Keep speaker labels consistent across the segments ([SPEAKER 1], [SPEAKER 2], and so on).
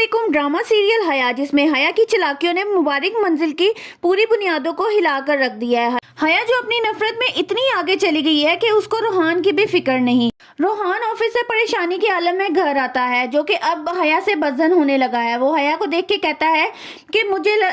[SPEAKER 1] अस्सलामुअलैकुम। Drama serial हया, जिसमें हया की चालाकियों ने मुबारक मंजिल की पूरी बुनियादों को हिलाकर रख दिया है। हया जो अपनी नफरत में इतनी आगे चली गई है कि उसको रोहान की भी फिक्र नहीं। रोहान ऑफिस से परेशानी के आलम में घर आता है, जो कि अब हया से बदजन होने लगा है। वो हया को देख के कहता है कि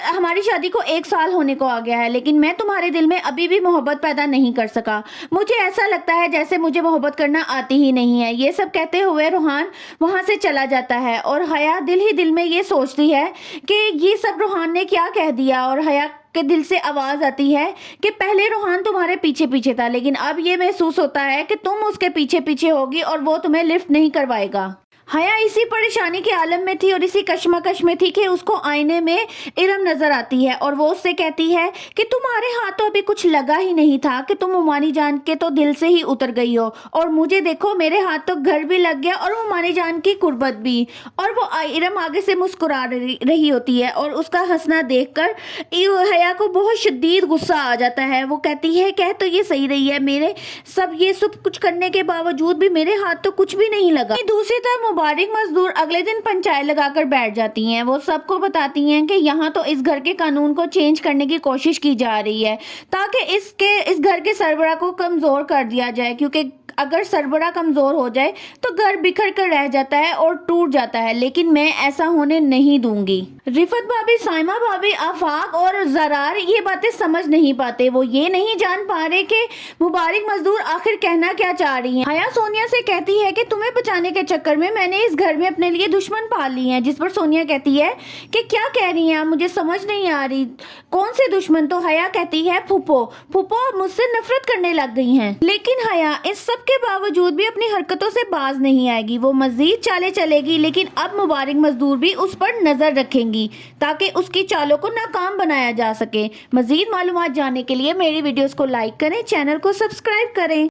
[SPEAKER 1] हमारी शादी को 1 साल होने को आ गया है, लेकिन मैं तुम्हारे दिल में अभी भी मोहब्बत पैदा नहीं कर सका। मुझे ऐसा लगता है जैसे मुझे मोहब्बत करना आती ही नहीं है। ये सब कहते हुए रोहान वहां से चला जाता है और हया दिल ही दिल में ये सोचती है कि ये सब रोहान ने क्या कह दिया। और हया के दिल से आवाज आती है कि पहले रोहान तुम्हारे पीछे पीछे था, लेकिन अब ये महसूस होता है कि तुम उसके पीछे पीछे होगी और वो तुम्हें लिफ्ट नहीं करवाएगा। हया इसी परेशानी के आलम में थी और इसी कश्मकश में थी कि उसको आईने में इरम नजर आती है और वो उससे कहती है कि तुम्हारे हाथ तो अभी कुछ लगा ही नहीं था कि तुम उमानी जान के तो दिल से ही उतर गई हो, और मुझे देखो मेरे हाथ तो घर भी लग गया और उमानी जान की कुर्बत भी। और वो इरम आगे से मुस्कुरा रही होती है और उसका हंसना देखकर हया को बहुत शदीद गुस्सा आ जाता है। वो कहती है कह तो ये सही रही है, मेरे ये सब कुछ करने के बावजूद भी मेरे हाथ तो कुछ भी नहीं लगा। दूसरी तरफ मुबारक मजदूर अगले दिन पंचायत लगाकर बैठ जाती हैं। वो सबको बताती हैं कि यहाँ तो इस घर के कानून को चेंज करने की कोशिश की जा रही है ताकि इस घर के सरबराह को कमजोर कर दिया जाए, क्योंकि अगर सरबराह कमजोर हो जाए तो घर बिखर कर रह जाता है और टूट जाता है, लेकिन मैं ऐसा होने नहीं दूंगी। रिफत भाभी, साइमा भाभी, आफाक और जरार ये बातें समझ नहीं पाते। वो ये नहीं जान पा रहे कि मुबारक मजदूर आखिर कहना क्या चाह रही हैं। हया सोनिया से कहती है कि तुम्हें बचाने के चक्कर में मैंने इस घर में अपने लिए दुश्मन पाल ली हैं, जिस पर सोनिया कहती है कि क्या कह रही हैं आप, मुझे समझ नहीं आ रही, कौन से दुश्मन? तो हया कहती है फूफो मुझसे नफरत करने लग गई हैं। लेकिन हया इस सब के बावजूद भी अपनी हरकतों से बाज नहीं आएगी। वो मजीद चालें चलेगी, लेकिन अब मुबारक मजदूर भी उस पर नजर रखेंगी ताकि उसकी चालों को नाकाम बनाया जा सके। मजीद मालूमात जानने के लिए मेरी वीडियोस को लाइक करें, चैनल को सब्सक्राइब करें।